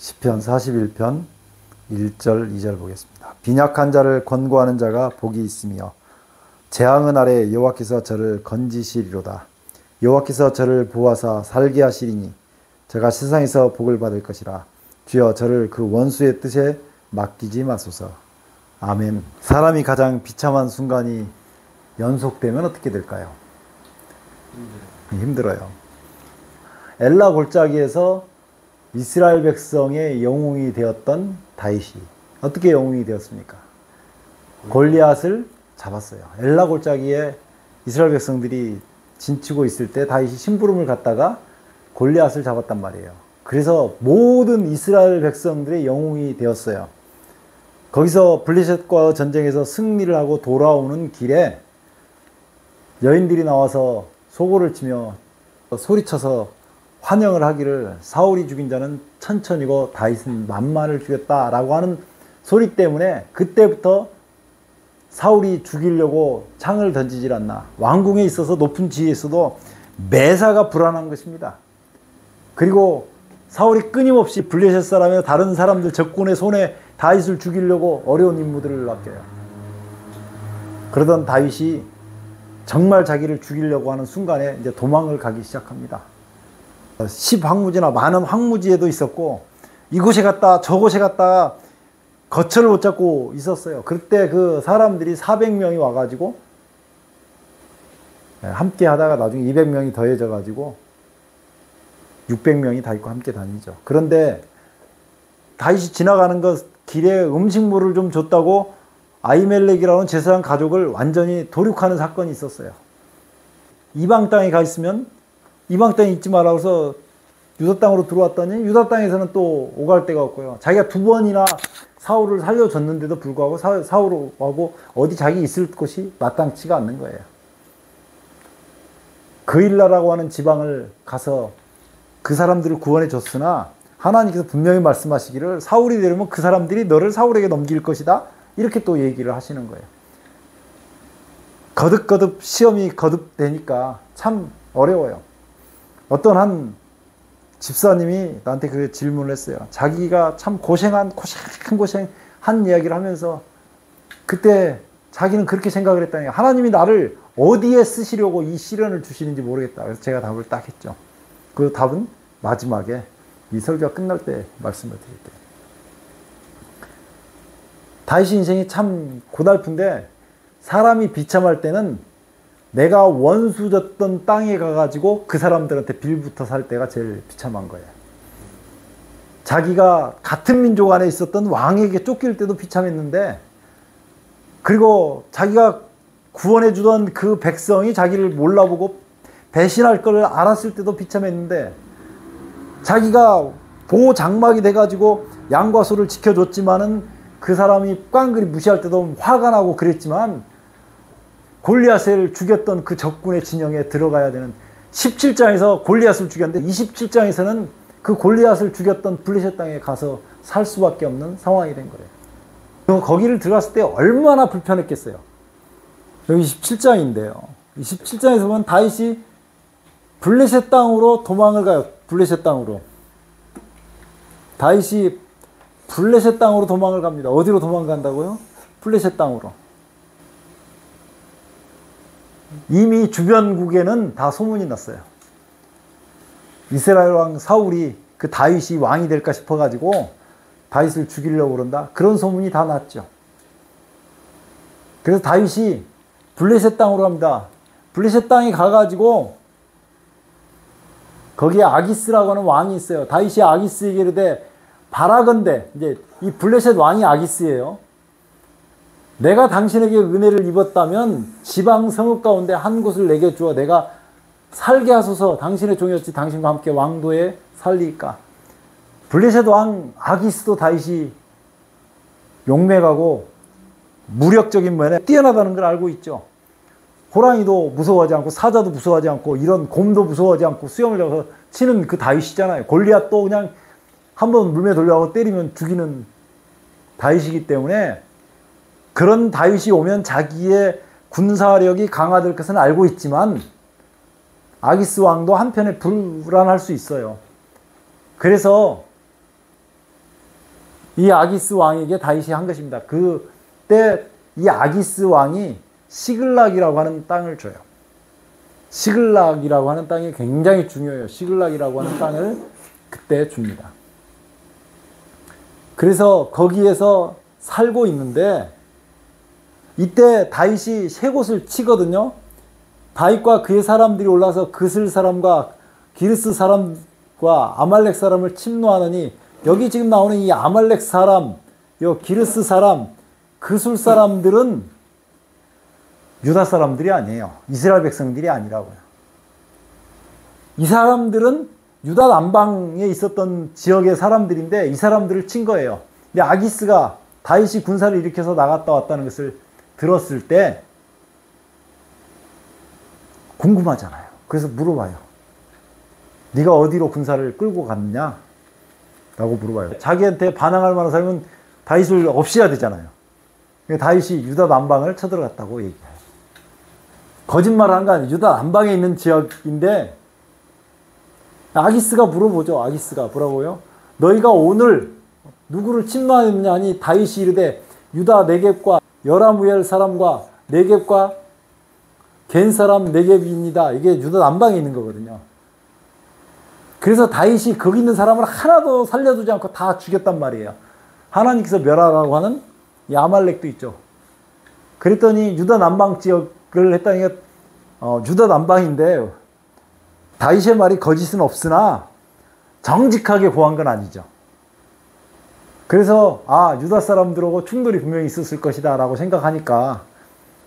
시편 41편 1절 2절 보겠습니다. 빈약한 자를 권고하는 자가 복이 있으며 재앙은 아래 여호와께서 저를 건지시리로다. 여호와께서 저를 보호하사 살게 하시리니 제가 세상에서 복을 받을 것이라. 주여 저를 그 원수의 뜻에 맡기지 마소서. 아멘. 사람이 가장 비참한 순간이 연속되면 어떻게 될까요? 힘들어요. 엘라 골짜기에서 이스라엘 백성의 영웅이 되었던 다윗이 어떻게 영웅이 되었습니까? 골리앗을 잡았어요. 엘라 골짜기에 이스라엘 백성들이 진치고 있을 때 다윗이 심부름을 갔다가 골리앗을 잡았단 말이에요. 그래서 모든 이스라엘 백성들의 영웅이 되었어요. 거기서 블레셋과 전쟁에서 승리를 하고 돌아오는 길에 여인들이 나와서 소고를 치며 소리쳐서 환영을 하기를 사울이 죽인 자는 천천이고 다윗은 만만을 죽였다라고 하는 소리 때문에 그때부터 사울이 죽이려고 창을 던지질 않나. 왕궁에 있어서 높은 지위에 있어도 매사가 불안한 것입니다. 그리고 사울이 끊임없이 블레셋 사람이나 다른 사람들 적군의 손에 다윗을 죽이려고 어려운 임무들을 맡겨요. 그러던 다윗이 정말 자기를 죽이려고 하는 순간에 이제 도망을 가기 시작합니다. 10황무지나 많은 황무지에도 있었고 이곳에 갔다 저곳에 갔다 거처를 못 잡고 있었어요. 그때 그 사람들이 400명이 와가지고 함께 하다가 나중에 200명이 더해져 가지고 600명이 다 있고 함께 다니죠. 그런데 다윗이 지나가는 것 길에 음식물을 좀 줬다고 아히멜렉이라는 제사장 가족을 완전히 도륙하는 사건이 있었어요. 이방 땅에 가 있으면 이방 땅에 있지 말라고 해서 유다 땅으로 들어왔더니 유다 땅에서는 또 오갈 데가 없고요. 자기가 2번이나 사울을 살려줬는데도 불구하고 사울하고 어디 자기 있을 곳이 마땅치가 않는 거예요. 그일라라고 하는 지방을 가서 그 사람들을 구원해 줬으나 하나님께서 분명히 말씀하시기를 사울이 되려면 그 사람들이 너를 사울에게 넘길 것이다. 이렇게 또 얘기를 하시는 거예요. 거듭거듭 시험이 거듭되니까 참 어려워요. 어떤 한 집사님이 나한테 그 질문을 했어요. 자기가 참 고생한 이야기를 하면서 그때 자기는 그렇게 생각을 했다니 하나님이 나를 어디에 쓰시려고 이 시련을 주시는지 모르겠다. 그래서 제가 답을 딱 했죠. 그 답은 마지막에 이 설교가 끝날 때 말씀을 드릴게요. 다윗의 인생이 참 고달픈데 사람이 비참할 때는 내가 원수 졌던 땅에 가가지고 그 사람들한테 빌붙어 살 때가 제일 비참한 거예요. 자기가 같은 민족 안에 있었던 왕에게 쫓길 때도 비참했는데 그리고 자기가 구원해 주던 그 백성이 자기를 몰라보고 배신할 걸 알았을 때도 비참했는데 자기가 보호 장막이 돼가지고 양과 소를 지켜줬지만은 그 사람이 깡그리 무시할 때도 화가 나고 그랬지만 골리앗을 죽였던 그 적군의 진영에 들어가야 되는 17장에서 골리앗을 죽였는데 27장에서는 그 골리앗을 죽였던 블레셋 땅에 가서 살 수밖에 없는 상황이 된 거예요. 거기를 들어갔을 때 얼마나 불편했겠어요. 여기 27장인데요. 27장에서 보면 다윗이 블레셋 땅으로 도망을 가요. 블레셋 땅으로. 다윗이 블레셋 땅으로 도망을 갑니다. 어디로 도망간다고요? 블레셋 땅으로. 이미 주변국에는 다 소문이 났어요. 이스라엘 왕 사울이 그 다윗이 왕이 될까 싶어가지고 다윗을 죽이려고 그런다. 그런 소문이 다 났죠. 그래서 다윗이 블레셋 땅으로 갑니다. 블레셋 땅에 가가지고 거기에 아기스라고 하는 왕이 있어요. 다윗이 아기스에게 이르되 바라건대 이제 이 블레셋 왕이 아기스예요. 내가 당신에게 은혜를 입었다면 지방 성읍 가운데 한 곳을 내게 주어 내가 살게 하소서. 당신의 종이었지 당신과 함께 왕도에 살리까. 블레셋 왕 아기스도 다윗이 용맹하고 무력적인 면에 뛰어나다는 걸 알고 있죠. 호랑이도 무서워하지 않고 사자도 무서워하지 않고 이런 곰도 무서워하지 않고 수염을 잡아서 치는 그 다윗이잖아요. 골리앗도 그냥 한번 물매 돌려가고 때리면 죽이는 다윗이기 때문에 그런 다윗이 오면 자기의 군사력이 강화될 것은 알고 있지만 아기스 왕도 한편에 불안할 수 있어요. 그래서 이 아기스 왕에게 다윗이 한 것입니다. 그때 이 아기스 왕이 시글락이라고 하는 땅을 줘요. 시글락이라고 하는 땅이 굉장히 중요해요. 시글락이라고 하는 땅을 그때 줍니다. 그래서 거기에서 살고 있는데 이때 다윗이 세 곳을 치거든요. 다윗과 그의 사람들이 올라서 그슬 사람과 기르스 사람과 아말렉 사람을 침노하느니, 여기 지금 나오는 이 아말렉 사람, 요 기르스 사람, 그술 사람들은 유다 사람들이 아니에요. 이스라엘 백성들이 아니라고요. 이 사람들은 유다 남방에 있었던 지역의 사람들인데 이 사람들을 친 거예요. 근데 아기스가 다윗이 군사를 일으켜서 나갔다 왔다는 것을 들었을 때 궁금하잖아요. 그래서 물어봐요. 네가 어디로 군사를 끌고 갔느냐? 라고 물어봐요. 자기한테 반항할 만한 사람은 다윗을 없애야 되잖아요. 다윗이 유다 남방을 쳐들어갔다고 얘기해요. 거짓말을 한 거 아니에요. 유다 남방에 있는 지역인데 아기스가 물어보죠. 아기스가 뭐라고요? 너희가 오늘 누구를 침노하느냐 하니 다윗이 이르되 유다 네겝과 여라무엘 사람과 네겝과 겐 사람 네겝입니다. 이게 유다 남방에 있는 거거든요. 그래서 다윗이 거기 있는 사람을 하나도 살려두지 않고 다 죽였단 말이에요. 하나님께서 멸하라고 하는 이 아말렉도 있죠. 그랬더니 유다 남방 지역을 했다니까 유다 남방인데 다윗의 말이 거짓은 없으나 정직하게 고한 건 아니죠. 그래서 유다 사람들하고 충돌이 분명히 있었을 것이다 라고 생각하니까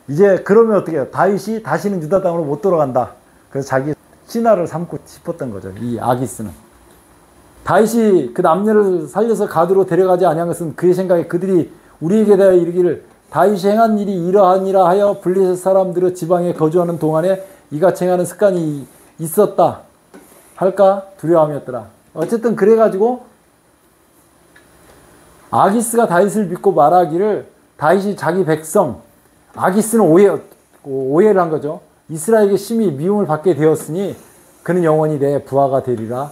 이제 그러면 어떻게 해요? 다윗이 다시는 유다 땅으로 못 돌아간다. 그래서 자기 신하를 삼고 싶었던 거죠. 이 아기스는. 다윗이 그 남녀를 살려서 가드로 데려가지 아니한 것은 그의 생각에 그들이 우리에게 대하여 이르기를 다윗이 행한 일이 이러하니라 하여 블레셋 사람들의 지방에 거주하는 동안에 이같이 행하는 습관이 있었다 할까 두려움이었더라. 어쨌든 그래가지고 아기스가 다윗을 믿고 말하기를 다윗이 자기 백성, 아기스는 오해를 한 거죠. 이스라엘에게 심히 미움을 받게 되었으니 그는 영원히 내 부하가 되리라.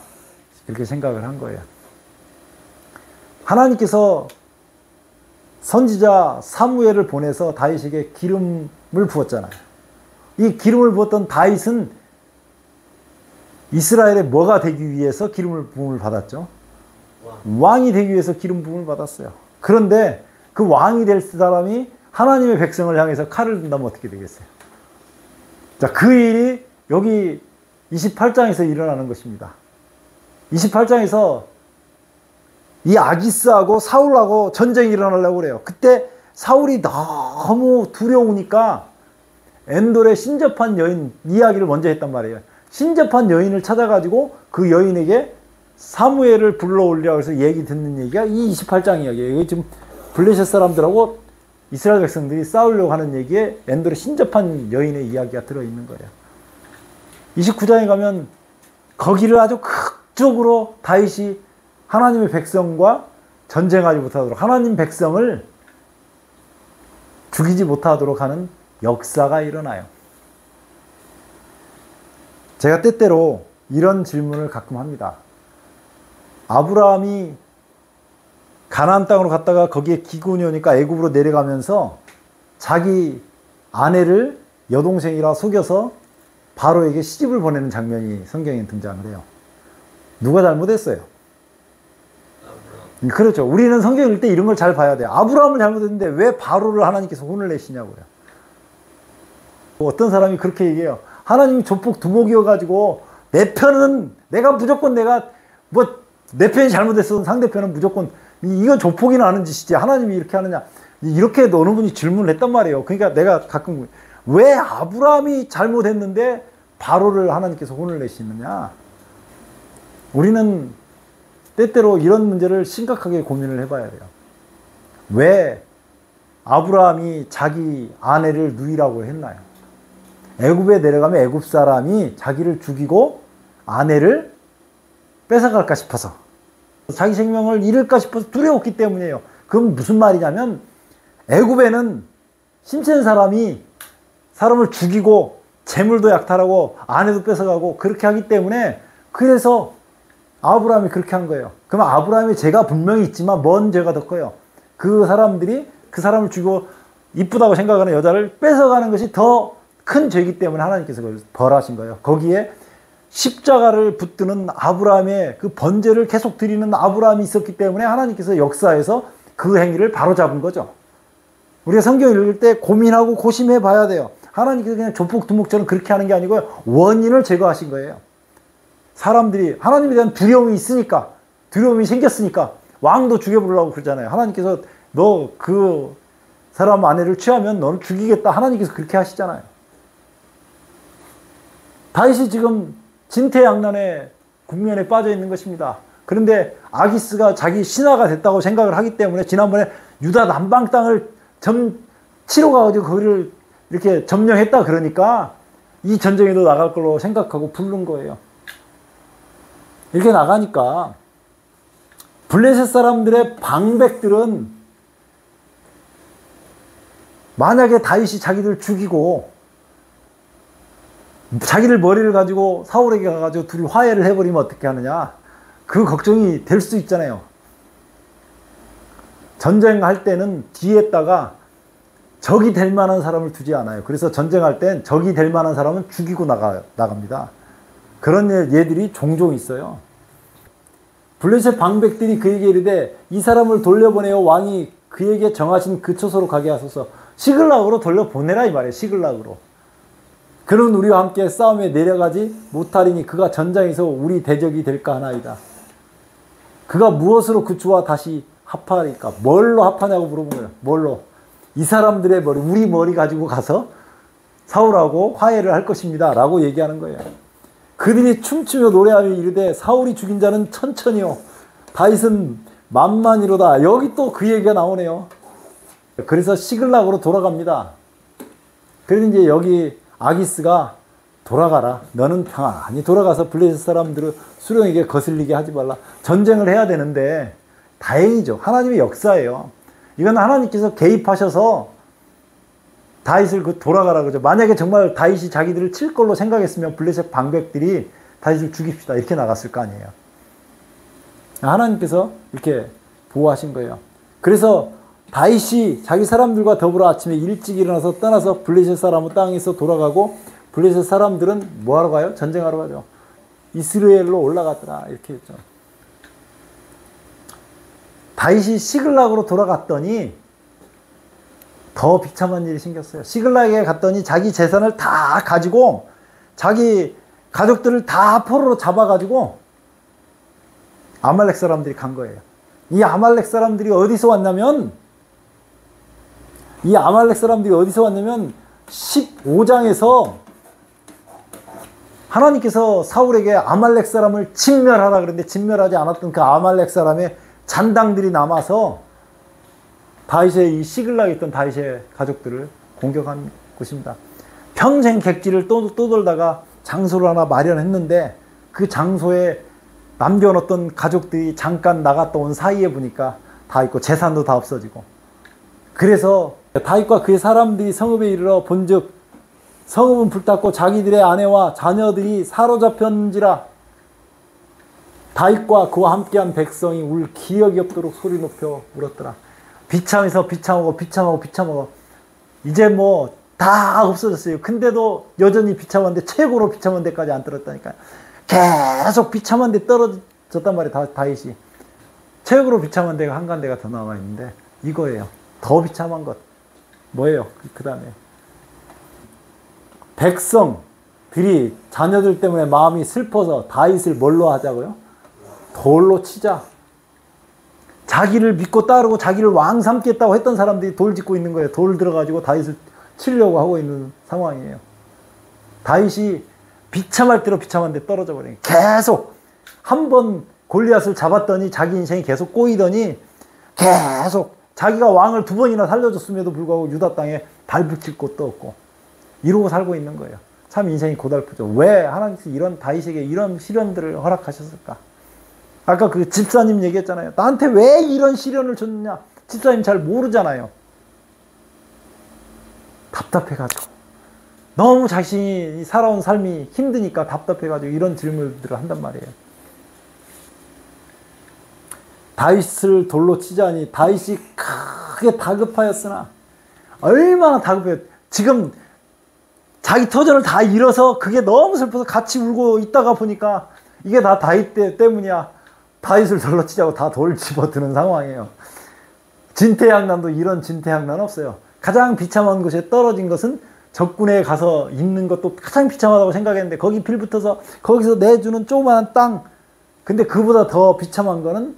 그렇게 생각을 한 거예요. 하나님께서 선지자 사무엘을 보내서 다윗에게 기름을 부었잖아요. 이 기름을 부었던 다윗은 이스라엘의 뭐가 되기 위해서 기름을 부음을 받았죠? 왕이 되기 위해서 기름 부음을 받았어요. 그런데 그 왕이 될 사람이 하나님의 백성을 향해서 칼을 든다면 어떻게 되겠어요? 자, 그 일이 여기 28장에서 일어나는 것입니다. 28장에서 이 아기스하고 사울하고 전쟁이 일어나려고 그래요. 그때 사울이 너무 두려우니까 엔돌의 신접한 여인 이야기를 먼저 했단 말이에요. 신접한 여인을 찾아가지고 그 여인에게 사무엘을 불러올리라고 해서 얘기 듣는 얘기가 이 28장 이야기예요. 이게 지금 블레셋 사람들하고 이스라엘 백성들이 싸우려고 하는 얘기에 엔돌의 신접한 여인의 이야기가 들어있는 거예요. 29장에 가면 거기를 아주 극적으로 다윗이 하나님의 백성과 전쟁하지 못하도록 하나님 백성을 죽이지 못하도록 하는 역사가 일어나요. 제가 때때로 이런 질문을 가끔 합니다. 아브라함이 가나안 땅으로 갔다가 거기에 기근이 오니까 애굽으로 내려가면서 자기 아내를 여동생이라 속여서 바로에게 시집을 보내는 장면이 성경에 등장을 해요. 누가 잘못했어요? 그렇죠. 우리는 성경 읽을 때 이런 걸 잘 봐야 돼요. 아브라함을 잘못했는데 왜 바로를 하나님께서 혼을 내시냐고요. 어떤 사람이 그렇게 얘기해요. 하나님이 조폭 두목이어가지고 내 편은 내가 무조건 내 편이 잘못했어도 상대편은 무조건 이건 조폭이나 하는 짓이지 하나님이 이렇게 하느냐. 이렇게 어느 분이 질문을 했단 말이에요. 그러니까 내가 가끔 왜 아브라함이 잘못했는데 바로를 하나님께서 혼을 내시느냐. 우리는 때때로 이런 문제를 심각하게 고민을 해봐야 돼요. 왜 아브라함이 자기 아내를 누이라고 했나요? 애굽에 내려가면 애굽 사람이 자기를 죽이고 아내를 뺏어갈까 싶어서 자기 생명을 잃을까 싶어서 두려웠기 때문이에요. 그건 무슨 말이냐면 애굽에는 힘센 사람이 사람을 죽이고 재물도 약탈하고 아내도 뺏어가고 그렇게 하기 때문에 그래서 아브라함이 그렇게 한 거예요. 그럼 아브라함의 죄가 분명히 있지만 뭔 죄가 더 커요? 그 사람들이 그 사람을 죽이고 이쁘다고 생각하는 여자를 뺏어가는 것이 더 큰 죄이기 때문에 하나님께서 그걸 벌하신 거예요. 거기에 십자가를 붙드는 아브라함의 그 번제를 계속 드리는 아브라함이 있었기 때문에 하나님께서 역사에서 그 행위를 바로잡은 거죠. 우리가 성경 읽을 때 고민하고 고심해 봐야 돼요. 하나님께서 그냥 조폭두목처럼 그렇게 하는 게 아니고요. 원인을 제거하신 거예요. 사람들이 하나님에 대한 두려움이 있으니까, 두려움이 생겼으니까 왕도 죽여보려고 그러잖아요. 하나님께서 너 그 사람 아내를 취하면 너는 죽이겠다. 하나님께서 그렇게 하시잖아요. 다윗이 지금 진퇴양난의 국면에 빠져 있는 것입니다. 그런데 아기스가 자기 신하가 됐다고 생각을 하기 때문에 지난번에 유다 남방 땅을 치러 가가지고 그거를 이렇게 점령했다 그러니까 이 전쟁에도 나갈 걸로 생각하고 부른 거예요. 이렇게 나가니까 블레셋 사람들의 방백들은 만약에 다윗이 자기들 죽이고 자기들 머리를 가지고 사울에게 가가지고 둘이 화해를 해버리면 어떻게 하느냐, 그 걱정이 될 수 있잖아요. 전쟁할 때는 뒤에다가 적이 될 만한 사람을 두지 않아요. 그래서 전쟁할 땐 적이 될 만한 사람은 죽이고 나갑니다. 그런 예들이 종종 있어요. 블레셋 방백들이 그에게 이르되 이 사람을 돌려보내어 왕이 그에게 정하신 그 처소로 가게 하소서. 시글락으로 돌려보내라 이 말이에요. 시글락으로. 그는 우리와 함께 싸움에 내려가지 못하리니 그가 전장에서 우리 대적이 될까 하나이다. 그가 무엇으로 그 주와 다시 합하리까? 뭘로 합하냐고 물어본 거예요. 뭘로? 이 사람들의 머리, 우리 머리 가지고 가서 사울하고 화해를 할 것입니다 라고 얘기하는 거예요. 그들이 춤추며 노래하며 이르되 사울이 죽인 자는 천천히요 다윗은 만만이로다. 여기 또 그 얘기가 나오네요. 그래서 시글락으로 돌아갑니다. 그래서 이제 여기 아기스가 돌아가라. 너는 평안히 돌아가서 블레셋 사람들을 수령에게 거슬리게 하지 말라. 전쟁을 해야 되는데 다행이죠. 하나님의 역사예요. 이건 하나님께서 개입하셔서 다윗을 돌아가라 그러죠. 만약에 정말 다윗이 자기들을 칠 걸로 생각했으면 블레셋 방백들이 다윗을 죽입시다 이렇게 나갔을 거 아니에요. 하나님께서 이렇게 보호하신 거예요. 그래서 다윗이 자기 사람들과 더불어 아침에 일찍 일어나서 떠나서 블레셋 사람은 땅에서 돌아가고 블레셋 사람들은 뭐하러 가요? 전쟁하러 가죠. 이스라엘로 올라갔더라 이렇게 했죠. 다윗이 시글락으로 돌아갔더니 더 비참한 일이 생겼어요. 시글락에 갔더니 자기 재산을 다 가지고 자기 가족들을 다 포로로 잡아가지고 아말렉 사람들이 간 거예요. 이 아말렉 사람들이 어디서 왔냐면 15장에서 하나님께서 사울에게 아말렉 사람을 진멸하라 그랬는데 진멸하지 않았던 그 아말렉 사람의 잔당들이 남아서 다윗의 이 시글락에 있던 다윗의 가족들을 공격한 것입니다. 평생 객지를 떠돌다가 장소를 하나 마련했는데 그 장소에 남겨놓던 가족들이 잠깐 나갔다 온 사이에 보니까 다 있고 재산도 다 없어지고, 그래서 다윗과 그의 사람들이 성읍에 이르러 본즉 성읍은 불탔고 자기들의 아내와 자녀들이 사로잡혔는지라. 다윗과 그와 함께한 백성이 울 기억이 없도록 소리 높여 울었더라. 비참해서 비참하고 이제 뭐 다 없어졌어요. 근데도 여전히 비참한데 최고로 비참한 데까지 안 떨어졌다니까요. 계속 비참한 데 떨어졌단 말이에요. 다윗이. 최고로 비참한 데가 한 간데가 더 나와 있는데 이거예요. 더 비참한 것. 뭐예요? 그 다음에 백성들이 자녀들 때문에 마음이 슬퍼서 다윗을 뭘로 하자고요? 돌로 치자. 자기를 믿고 따르고 자기를 왕 삼겠다고 했던 사람들이 돌 짓고 있는 거예요. 돌 들어가지고 다윗을 치려고 하고 있는 상황이에요. 다윗이 비참할 대로 비참한데 떨어져 버려요. 계속 한 번 골리앗을 잡았더니 자기 인생이 계속 꼬이더니 계속 자기가 왕을 2번이나 살려줬음에도 불구하고 유다 땅에 발 붙일 곳도 없고 이러고 살고 있는 거예요. 참 인생이 고달프죠. 왜 하나님께서 이런 다윗에게 이런 시련들을 허락하셨을까? 아까 그 집사님 얘기했잖아요. 나한테 왜 이런 시련을 줬느냐? 집사님 잘 모르잖아요. 답답해가지고. 너무 자신이 살아온 삶이 힘드니까 답답해가지고 이런 질문들을 한단 말이에요. 다윗을 돌로 치자니 다윗이 크게 다급하였으나 얼마나 다급해요. 지금 자기 터전을 다 잃어서 그게 너무 슬퍼서 같이 울고 있다가 보니까 이게 다 다윗 때문이야. 다윗을 돌로 치자고 다 돌 집어드는 상황이에요. 진퇴양난도 이런 진퇴양난 없어요. 가장 비참한 곳에 떨어진 것은 적군에 가서 있는 것도 가장 비참하다고 생각했는데 거기 빌붙어서 거기서 내주는 조그마한 땅. 근데 그보다 더 비참한 거는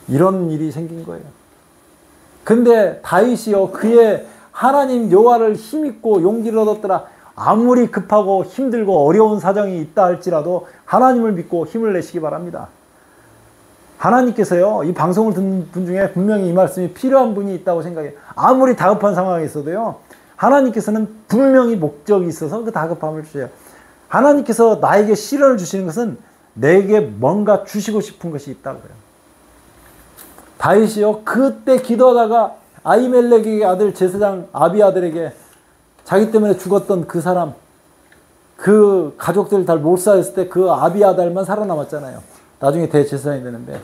이런 일이 생긴 거예요. 근데 다윗이요, 그의 하나님 여호와를 힘입고 용기를 얻었더라. 아무리 급하고 힘들고 어려운 사정이 있다 할지라도 하나님을 믿고 힘을 내시기 바랍니다. 하나님께서요, 이 방송을 듣는 분 중에 분명히 이 말씀이 필요한 분이 있다고 생각해요. 아무리 다급한 상황에 있어도요, 하나님께서는 분명히 목적이 있어서 그 다급함을 주세요. 하나님께서 나에게 시련을 주시는 것은 내게 뭔가 주시고 싶은 것이 있다고요. 다윗이요, 그때 기도하다가 아히멜렉의 아들 제사장 아비아들에게 자기 때문에 죽었던 그 사람, 그 가족들 다 몰살했을 때 그 아비아달만 살아남았잖아요. 나중에 대제사장이 되는데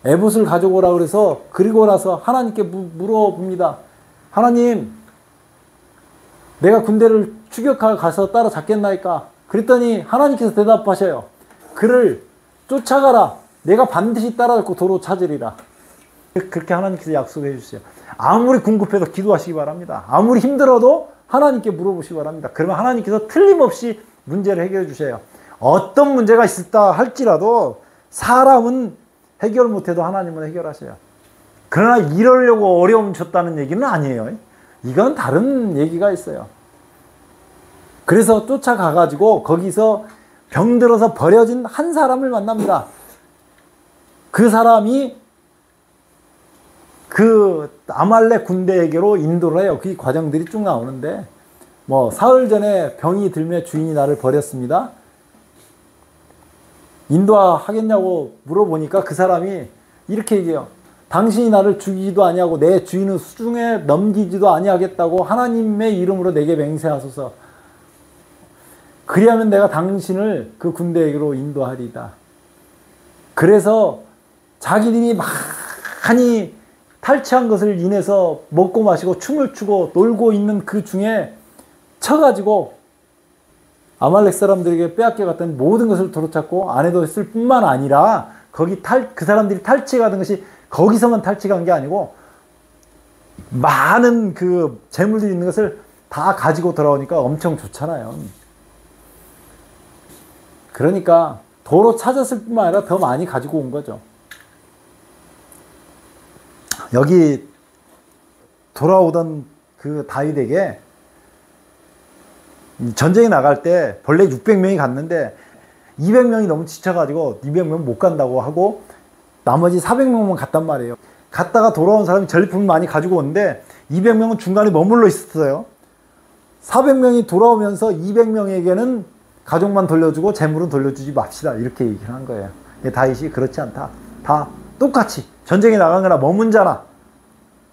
에봇을 가져오라 그래서 그리고 나서 하나님께 물어봅니다. 하나님, 내가 군대를 추격하러 가서 따라잡겠나이까? 그랬더니 하나님께서 대답하셔요. 그를 쫓아가라. 내가 반드시 따라잡고 도로 찾으리라. 그렇게 하나님께서 약속해 주세요. 아무리 궁급해도 기도하시기 바랍니다. 아무리 힘들어도 하나님께 물어보시기 바랍니다. 그러면 하나님께서 틀림없이 문제를 해결해 주세요. 어떤 문제가 있었다 할지라도 사람은 해결 못해도 하나님은 해결하셔요. 그러나 이러려고 어려움 줬다는 얘기는 아니에요. 이건 다른 얘기가 있어요. 그래서 쫓아가가지고 거기서 병들어서 버려진 한 사람을 만납니다. 그 사람이 그 아말렉 군대에게로 인도를 해요. 그 과정들이 쭉 나오는데, 뭐 사흘 전에 병이 들며 주인이 나를 버렸습니다. 인도하겠냐고 물어보니까 그 사람이 이렇게 얘기해요. 당신이 나를 죽이지도 아니하고 내 주인의 수중에 넘기지도 아니하겠다고 하나님의 이름으로 내게 맹세하소서. 그리하면 내가 당신을 그 군대에게로 인도하리다. 그래서 자기들이 많이 탈취한 것을 인해서 먹고 마시고 춤을 추고 놀고 있는 그 중에 쳐가지고 아말렉 사람들에게 빼앗겨 갔던 모든 것을 도로찾고 아내도했을 뿐만 아니라 거기 그 사람들이 탈취해 가던 것이 거기서만 탈취한 게 아니고 많은 그 재물들이 있는 것을 다 가지고 돌아오니까 엄청 좋잖아요. 그러니까 도로 찾았을 뿐만 아니라 더 많이 가지고 온 거죠. 여기 돌아오던 그 다윗에게 전쟁에 나갈 때 본래 600명이 갔는데 200명이 너무 지쳐가지고 200명 못 간다고 하고 나머지 400명만 갔단 말이에요. 갔다가 돌아온 사람이 전리품을 많이 가지고 오는데 200명은 중간에 머물러 있었어요. 400명이 돌아오면서 200명에게는 가족만 돌려주고 재물은 돌려주지 맙시다. 이렇게 얘기를 한 거예요. 다윗이 그렇지 않다. 다 똑같이 전쟁에 나간 거나 머문 자나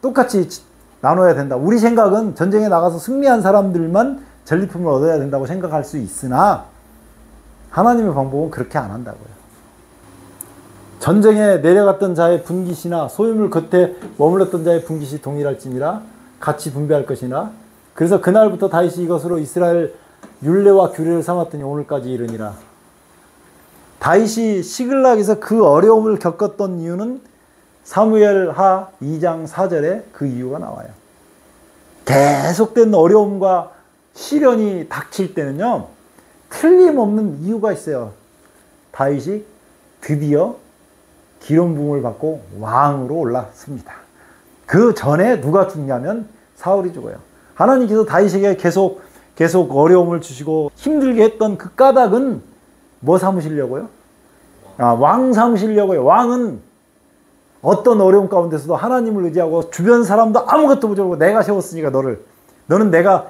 똑같이 나눠야 된다. 우리 생각은 전쟁에 나가서 승리한 사람들만 전리품을 얻어야 된다고 생각할 수 있으나 하나님의 방법은 그렇게 안 한다고요. 전쟁에 내려갔던 자의 분깃이나 소유물 겉에 머물렀던 자의 분깃이 동일할지니라 같이 분배할 것이나 그래서 그날부터 다윗이 이것으로 이스라엘 율례와 규례를 삼았더니 오늘까지 이르니라. 다윗이 시글락에서 그 어려움을 겪었던 이유는 사무엘하 2장 4절에 그 이유가 나와요. 계속된 어려움과 시련이 닥칠 때는요, 틀림없는 이유가 있어요. 다윗이 드디어 기름 부음을 받고 왕으로 올랐습니다. 그 전에 누가 죽냐면 사울이 죽어요. 하나님께서 다윗에게 계속 어려움을 주시고 힘들게 했던 그 까닭은 뭐 삼으시려고요? 왕 삼으시려고요. 왕은 어떤 어려움 가운데서도 하나님을 의지하고 주변 사람도 아무것도 모르고 내가 세웠으니까 너는 내가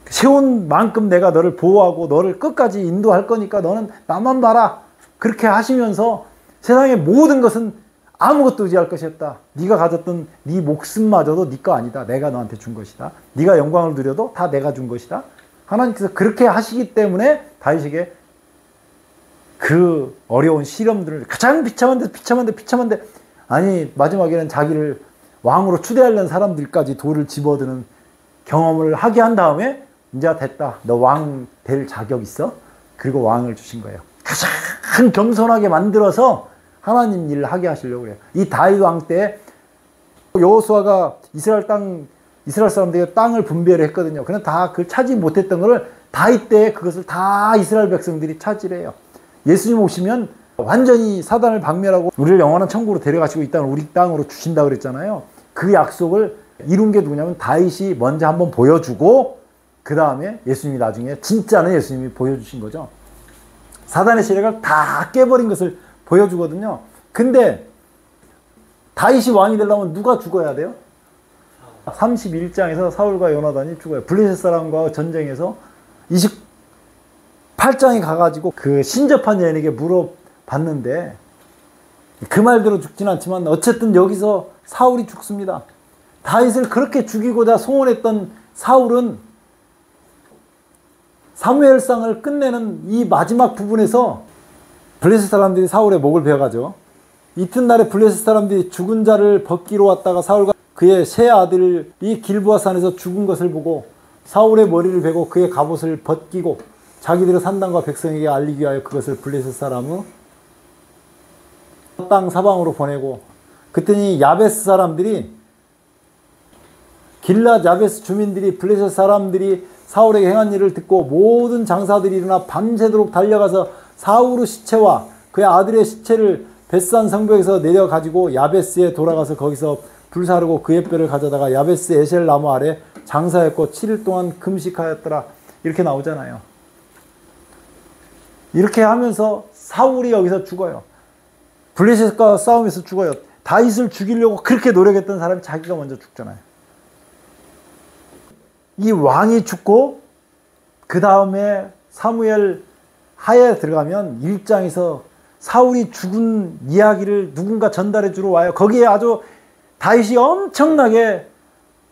세운 만큼 내가 너를 보호하고 너를 끝까지 인도할 거니까 너는 나만 봐라. 그렇게 하시면서 세상의 모든 것은 아무것도 의지할 것이 없다. 네가 가졌던 네 목숨마저도 네 거 아니다. 내가 너한테 준 것이다. 네가 영광을 누려도 다 내가 준 것이다. 하나님께서 그렇게 하시기 때문에 다윗에게 그 그 어려운 시련들을 가장 비참한데 아니 마지막에는 자기를 왕으로 추대하려는 사람들까지 돌을 집어드는 경험을 하게 한 다음에 이제 됐다. 너 왕 될 자격 있어? 그리고 왕을 주신 거예요. 가장 겸손하게 만들어서 하나님 일을 하게 하시려고 해요. 이 다윗 왕 때 여호수아가 이스라엘 사람들에게 땅을 분배를 했거든요. 그런데 다 그 차지 못했던 것을 다윗 때 그것을 다 이스라엘 백성들이 차지를 해요. 예수님 오시면 완전히 사단을 박멸하고 우리를 영원한 천국으로 데려가시고 이 땅을 우리 땅으로 주신다 그랬잖아요. 그 약속을 이룬 게 누구냐면 다윗이 먼저 한번 보여주고 그 다음에 예수님이 나중에 진짜는 예수님이 보여주신 거죠. 사단의 세력을 다 깨버린 것을 보여주거든요. 근데 다윗이 왕이 되려면 누가 죽어야 돼요? 31장에서 사울과 요나단이 죽어요. 블레셋 사람과 전쟁에서 28장에 가가지고 그 신접한 여인에게 물어봤는데 그 말대로 죽진 않지만 어쨌든 여기서 사울이 죽습니다. 다윗을 그렇게 죽이고자 소원했던 사울은 사무엘상을 끝내는 이 마지막 부분에서 블레셋 사람들이 사울의 목을 베어가죠. 이튿날에 블레셋 사람들이 죽은 자를 벗기러 왔다가 사울과 그의 세 아들이 길보아 산에서 죽은 것을 보고 사울의 머리를 베고 그의 갑옷을 벗기고 자기들의 산당과 백성에게 알리기 위하여 그것을 블레셋 사람의 땅 사방으로 보내고 그랬더니 야베스 사람들이 길랏 야베스 주민들이 블레셋 사람들이 사울에게 행한 일을 듣고 모든 장사들이 일어나 밤새도록 달려가서 사울의 시체와 그의 아들의 시체를 벳산 성벽에서 내려가지고 야베스에 돌아가서 거기서 불사르고 그의 뼈를 가져다가 야베스 에셀 나무 아래 장사했고 7일 동안 금식하였더라. 이렇게 나오잖아요. 이렇게 하면서 사울이 여기서 죽어요. 블레셋과 싸움에서 죽어요. 다윗을 죽이려고 그렇게 노력했던 사람이 자기가 먼저 죽잖아요. 이 왕이 죽고 그 다음에 사무엘 하에 들어가면 1장에서 사울이 죽은 이야기를 누군가 전달해 주러 와요. 거기에 아주 다윗이 엄청나게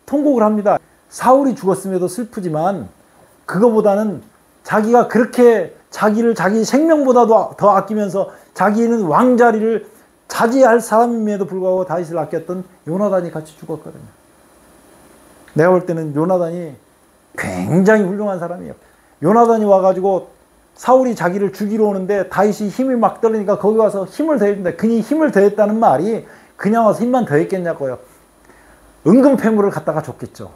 통곡을 합니다. 사울이 죽었음에도 슬프지만 그거보다는 자기가 그렇게 자기를 자기 생명보다도 더 아끼면서 자기는 왕자리를 차지할 사람임에도 불구하고 다윗을 아꼈던 요나단이 같이 죽었거든요. 내가 볼 때는 요나단이 굉장히 훌륭한 사람이에요. 요나단이 와가지고 사울이 자기를 죽이러 오는데 다윗이 힘이 막 떨어지니까 거기 와서 힘을 더했는데 그니 힘을 더했다는 말이 그냥 와서 힘만 더했겠냐고요. 은금 패물을 갖다가 줬겠죠.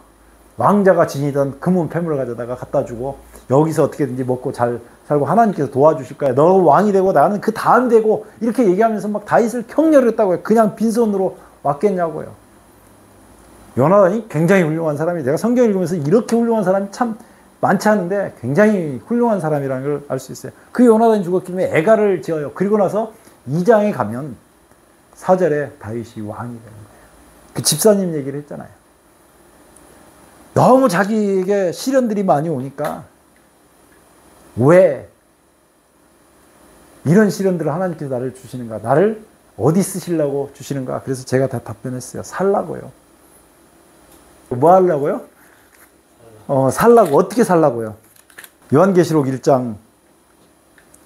왕자가 지니던 금은 패물을 가져다가 갖다 주고 여기서 어떻게든지 먹고 잘 살고 하나님께서 도와주실 거야. 너 왕이 되고 나는 그 다음 되고 이렇게 얘기하면서 막 다윗을 격려했다고요. 그냥 빈손으로 왔겠냐고요. 요나단이 굉장히 훌륭한 사람이 내가 성경 읽으면서 이렇게 훌륭한 사람이 참 많지 않은데 굉장히 훌륭한 사람이라는 걸 알 수 있어요. 그 요나단이 죽었기 때문에 애가를 지어요. 그리고 나서 2장에 가면 4절에 다윗이 왕이 되는 거예요. 그 집사님 얘기를 했잖아요. 너무 자기에게 시련들이 많이 오니까 왜 이런 시련들을 하나님께서 나를 주시는가? 나를 어디 쓰시려고 주시는가? 그래서 제가 다 답변했어요. 살라고요. 뭐 하려고요? 살라고. 어떻게 살라고요? 요한계시록 1장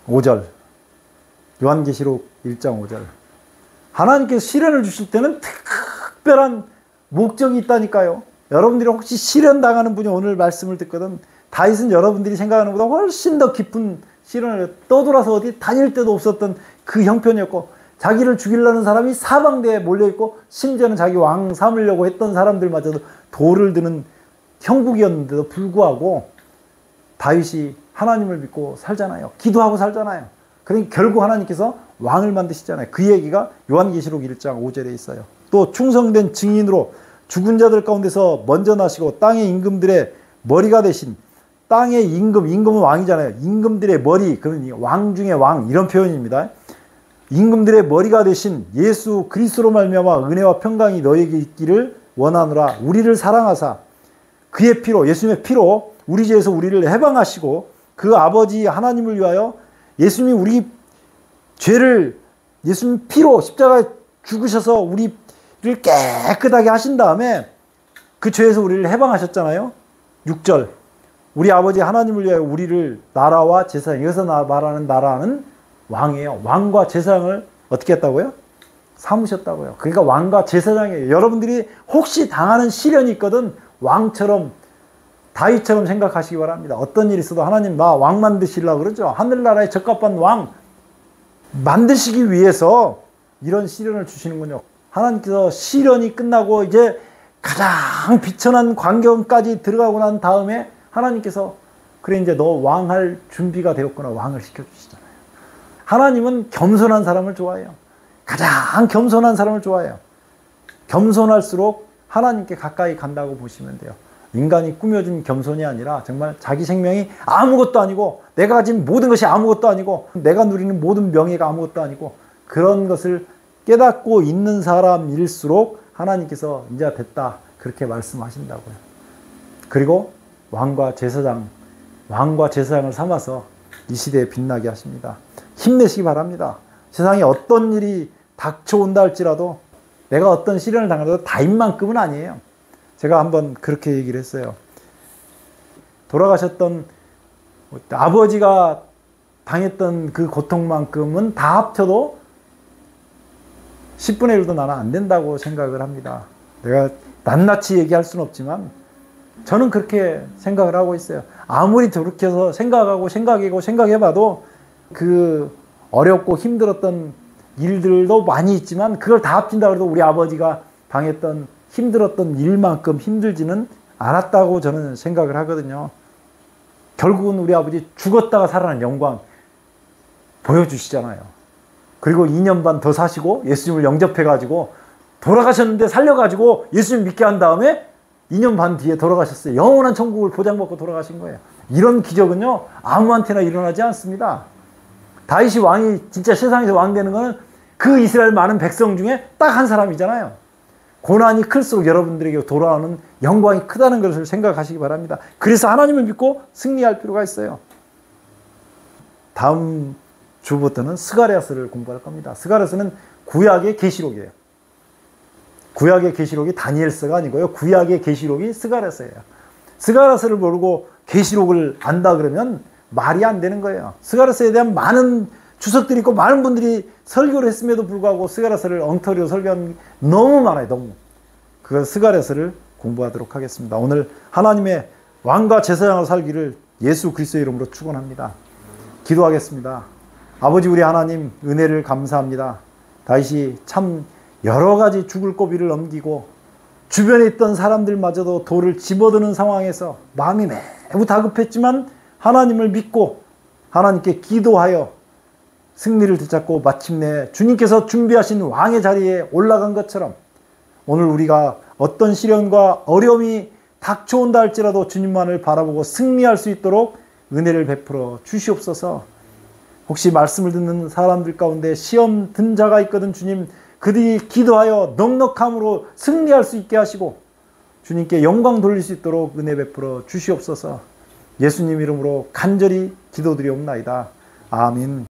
5절. 요한계시록 1장 5절. 하나님께서 시련을 주실 때는 특별한 목적이 있다니까요. 여러분들이 혹시 시련 당하는 분이 오늘 말씀을 듣거든 다윗은 여러분들이 생각하는 것보다 훨씬 더 깊은 시련을 떠돌아서 어디 다닐 데도 없었던 그 형편이었고 자기를 죽이려는 사람이 사방대에 몰려있고 심지어는 자기 왕 삼으려고 했던 사람들마저도 돌을 드는 형국이었는데도 불구하고 다윗이 하나님을 믿고 살잖아요. 기도하고 살잖아요. 그러니까 결국 하나님께서 왕을 만드시잖아요. 그 얘기가 요한계시록 1장 5절에 있어요. 또 충성된 증인으로 죽은 자들 가운데서 먼저 나시고 땅의 임금들의 머리가 되신 땅의 임금은 왕이잖아요. 임금들의 머리, 그러니 왕 중에 왕 이런 표현입니다. 임금들의 머리가 되신 예수 그리스도로 말미암아 은혜와 평강이 너에게 있기를 원하노라. 우리를 사랑하사 그의 피로 예수님의 피로 우리 죄에서 우리를 해방하시고 그 아버지 하나님을 위하여 예수님이 우리 죄를 예수님 피로 십자가에 죽으셔서 우리를 깨끗하게 하신 다음에 그 죄에서 우리를 해방하셨잖아요. 6절 우리 아버지 하나님을 위하여 우리를 나라와 제사장 여기서 말하는 나라는 왕이에요. 왕과 제사장을 어떻게 했다고요? 삼으셨다고요. 그러니까 왕과 제사장이에요. 여러분들이 혹시 당하는 시련이 있거든 왕처럼 다윗처럼 생각하시기 바랍니다. 어떤 일이 있어도 하나님 나 왕 만드시려고 그러죠. 하늘나라의 적합한 왕 만드시기 위해서 이런 시련을 주시는군요. 하나님께서 시련이 끝나고 이제 가장 비천한 광경까지 들어가고 난 다음에 하나님께서 그래 이제 너 왕할 준비가 되었구나 왕을 시켜주시잖아요. 하나님은 겸손한 사람을 좋아해요. 가장 겸손한 사람을 좋아해요. 겸손할수록 하나님께 가까이 간다고 보시면 돼요. 인간이 꾸며준 겸손이 아니라 정말 자기 생명이 아무것도 아니고 내가 가진 모든 것이 아무것도 아니고 내가 누리는 모든 명예가 아무것도 아니고 그런 것을 깨닫고 있는 사람일수록 하나님께서 이제 됐다 그렇게 말씀하신다고요. 그리고 왕과 제사장을 삼아서 이 시대에 빛나게 하십니다. 힘내시기 바랍니다. 세상에 어떤 일이 닥쳐온다 할지라도 내가 어떤 시련을 당하도 다윗만큼은 아니에요. 제가 한번 그렇게 얘기를 했어요. 돌아가셨던 아버지가 당했던 그 고통만큼은 다 합쳐도 10분의 1도 나는 안 된다고 생각을 합니다. 내가 낱낱이 얘기할 수는 없지만 저는 그렇게 생각을 하고 있어요. 아무리 돌이켜서 생각해봐도 그 어렵고 힘들었던 일들도 많이 있지만 그걸 다 합친다 그래도 우리 아버지가 당했던 힘들었던 일만큼 힘들지는 않았다고 저는 생각을 하거든요. 결국은 우리 아버지 죽었다가 살아난 영광 보여주시잖아요. 그리고 2년 반 더 사시고 예수님을 영접해가지고 돌아가셨는데 살려가지고 예수님 믿게 한 다음에 2년 반 뒤에 돌아가셨어요. 영원한 천국을 보장받고 돌아가신 거예요. 이런 기적은요 아무한테나 일어나지 않습니다. 다윗이 왕이 진짜 세상에서 왕 되는 거는 그 이스라엘 많은 백성 중에 딱 한 사람이잖아요. 고난이 클수록 여러분들에게 돌아오는 영광이 크다는 것을 생각하시기 바랍니다. 그래서 하나님을 믿고 승리할 필요가 있어요. 다음 주부터는 스가랴서를 공부할 겁니다. 스가랴서는 구약의 계시록이에요. 구약의 계시록이 다니엘서가 아니고요. 구약의 계시록이 스가랴서예요. 스가랴서를 모르고 계시록을 안다 그러면 말이 안 되는 거예요. 스가랴서에 대한 많은 주석들이 있고 많은 분들이 설교를 했음에도 불구하고 스가랴서를 엉터리로 설교한 게 너무 많아요. 너무. 그 스가랴서를 공부하도록 하겠습니다. 오늘 하나님의 왕과 제사장으로 살기를 예수 그리스도의 이름으로 축원합니다. 기도하겠습니다. 아버지 우리 하나님 은혜를 감사합니다. 다윗이 참 여러 가지 죽을 고비를 넘기고 주변에 있던 사람들마저도 돌을 집어드는 상황에서 마음이 매우 다급했지만 하나님을 믿고 하나님께 기도하여 승리를 되찾고 마침내 주님께서 준비하신 왕의 자리에 올라간 것처럼 오늘 우리가 어떤 시련과 어려움이 닥쳐온다 할지라도 주님만을 바라보고 승리할 수 있도록 은혜를 베풀어 주시옵소서. 혹시 말씀을 듣는 사람들 가운데 시험 든 자가 있거든 주님 그들이 기도하여 넉넉함으로 승리할 수 있게 하시고 주님께 영광 돌릴 수 있도록 은혜 베풀어 주시옵소서. 예수님 이름으로 간절히 기도드리옵나이다. 아멘.